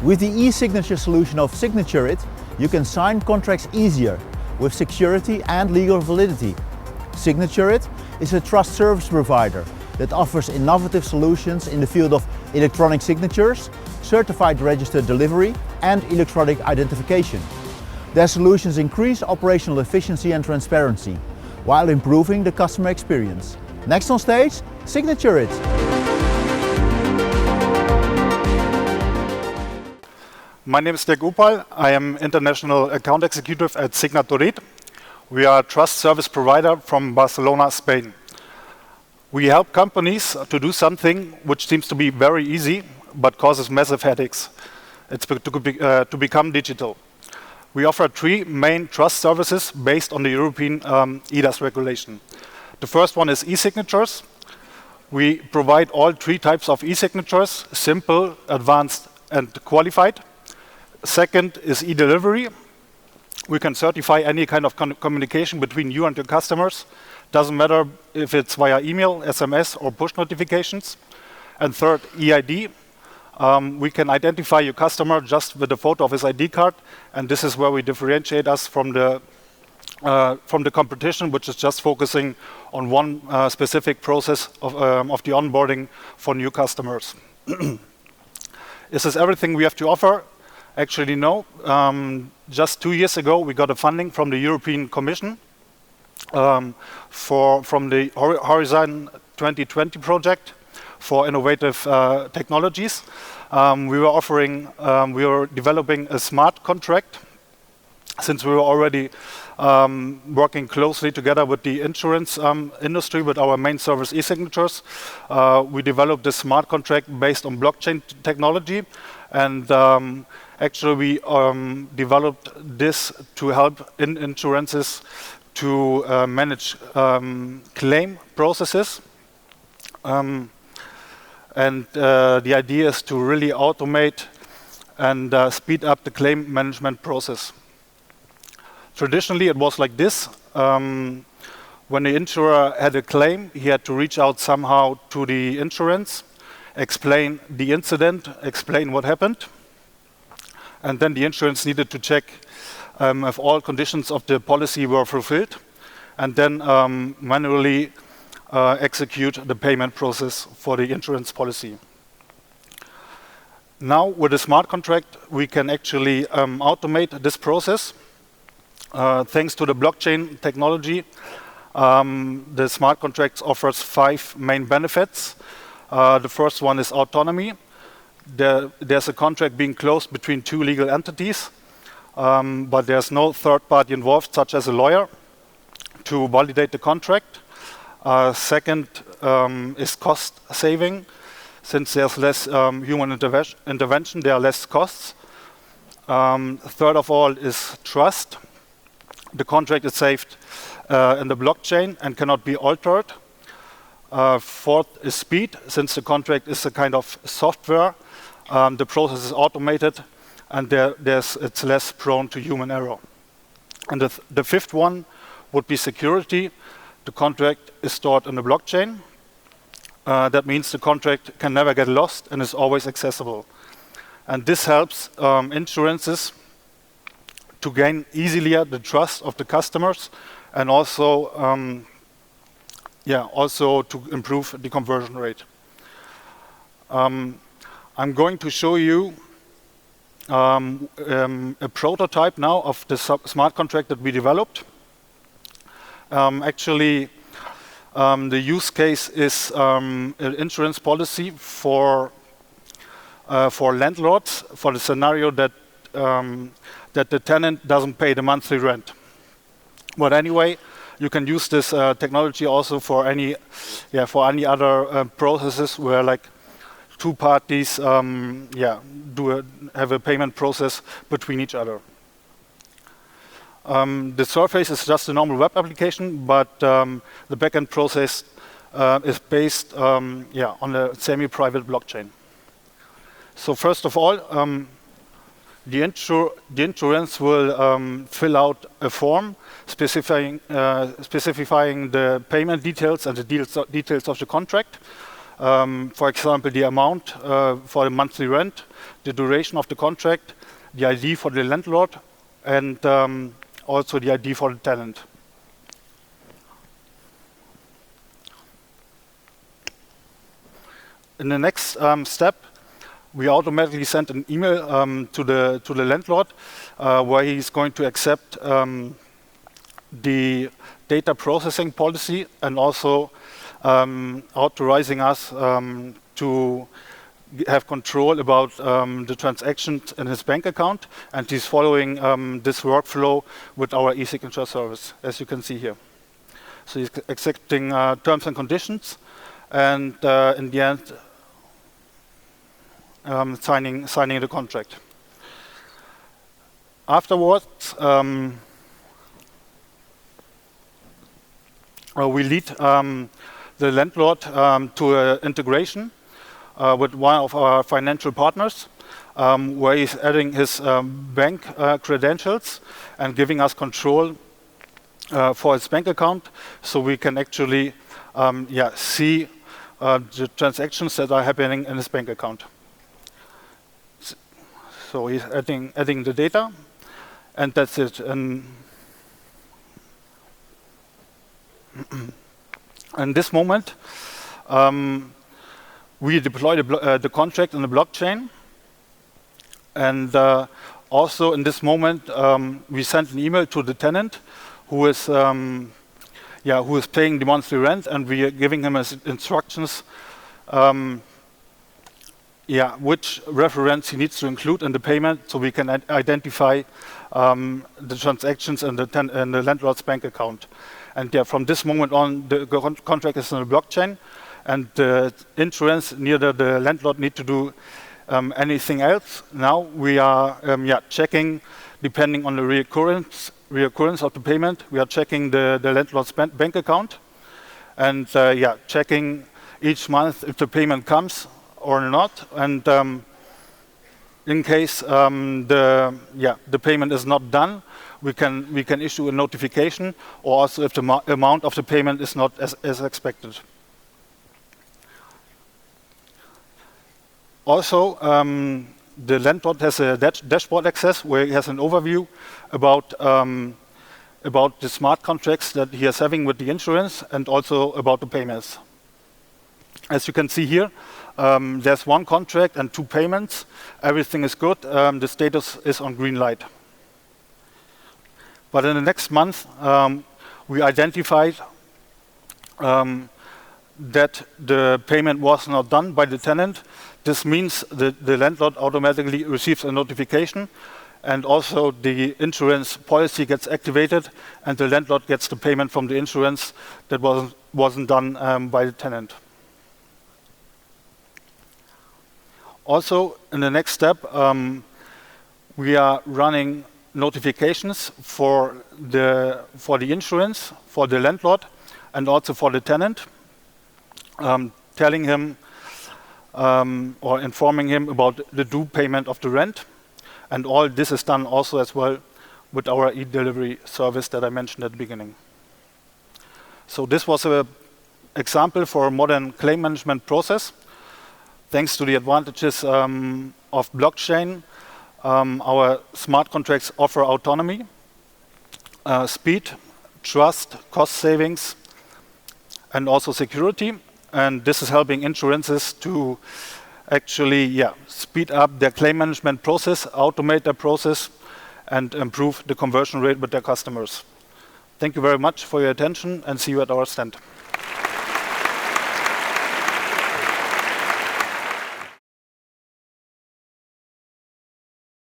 With the e-signature solution of Signaturit, you can sign contracts easier, with security and legal validity. Signaturit is a trust service provider that offers innovative solutions in the field of electronic signatures, certified registered delivery, and electronic identification. Their solutions increase operational efficiency and transparency, while improving the customer experience. Next on stage, Signaturit. My name is Dirk Upal. I am International Account Executive at Signaturit. We are a trust service provider from Barcelona, Spain. We help companies to do something which seems to be very easy, but causes massive headaches. It's to become digital. We offer 3 main trust services based on the European eIDAS regulation. The first one is e-signatures. We provide all 3 types of e-signatures: simple, advanced, and qualified. Second is e-delivery. We can certify any kind of communication between you and your customers. Doesn't matter if it's via email, SMS, or push notifications. And third, eID. We can identify your customer just with a photo of his ID card, and this is where we differentiate us from the competition, which is just focusing on one specific process of the onboarding for new customers. Is this everything we have to offer? Actually, no. Just 2 years ago, we got a funding from the European Commission from the Horizon 2020 project for innovative technologies. We were developing a smart contract, since we were already working closely together with the insurance industry with our main service e-signatures. We developed a smart contract based on blockchain technology, and actually we developed this to help insurances to manage claim processes. The idea is to really automate and speed up the claim management process. Traditionally, it was like this. When the insurer had a claim, he had to reach out somehow to the insurance, explain the incident, explain what happened, and then the insurance needed to check if all conditions of the policy were fulfilled, and then manually execute the payment process for the insurance policy. Now, with a smart contract, we can actually automate this process. Thanks to the blockchain technology, the smart contracts offers 5 main benefits. The first one is autonomy. There's a contract being closed between 2 legal entities, but there's no third party involved, such as a lawyer, to validate the contract. Second is cost saving. Since there's less human intervention, there are less costs. Third of all is trust. The contract is saved in the blockchain and cannot be altered. Fourth is speed. Since the contract is a kind of software, the process is automated, and it's less prone to human error. And the fifth one would be security. The contract is stored in the blockchain. That means the contract can never get lost and is always accessible. And this helps insurances to gain easily the trust of the customers, and also to improve the conversion rate. I'm going to show you a prototype now of the smart contract that we developed. Actually, the use case is an insurance policy for landlords, for the scenario that the tenant doesn't pay the monthly rent. But anyway, you can use this technology also for any other processes where, like, 2 parties have a payment process between each other. The surface is just a normal web application, but the backend process is based on a semi-private blockchain. So first of all, the insurance will fill out a form specifying the payment details and the details of the contract. For example, the amount for the monthly rent, the duration of the contract, the ID for the landlord, and also the ID for the tenant. In the next step, we automatically send an email to the landlord where he's going to accept the data processing policy and also authorizing us to have control about the transactions in his bank account, and he's following this workflow with our e-signature service, as you can see here. So he's accepting terms and conditions, and in the end, signing the contract. Afterwards, we lead the landlord to an integration with one of our financial partners, where he's adding his bank credentials and giving us control for his bank account, so we can actually see the transactions that are happening in his bank account. So he's adding the data, and that's it. And in this moment, we deploy the contract in the blockchain, and also in this moment, we send an email to the tenant who is paying the monthly rent, and we are giving him instructions which reference he needs to include in the payment, so we can identify the transactions in the landlord's bank account. And from this moment on, the contract is in the blockchain, and the insurance, neither the landlord need to do anything else. Now we are checking, depending on the reoccurrence of the payment, we are checking the landlord's bank account, and checking each month if the payment comes or not, and in case the payment is not done, we can issue a notification, or also if the amount of the payment is not as expected. Also, the landlord has a dashboard access where he has an overview about the smart contracts that he is having with the insurance, and also about the payments. As you can see here, there's one contract and 2 payments. Everything is good. The status is on green light. But in the next month, we identified that the payment was not done by the tenant. This means that the landlord automatically receives a notification, and also the insurance policy gets activated, and the landlord gets the payment from the insurance that wasn't done by the tenant. Also, in the next step, we are running notifications for the insurance, for the landlord, and also for the tenant, telling him or informing him about the due payment of the rent. And all this is done also as well with our e-delivery service that I mentioned at the beginning. So this was an example for a modern claim management process. Thanks to the advantages of blockchain, our smart contracts offer autonomy, speed, trust, cost savings, and also security. And this is helping insurances to actually speed up their claim management process, automate their process, and improve the conversion rate with their customers. Thank you very much for your attention, and see you at our stand.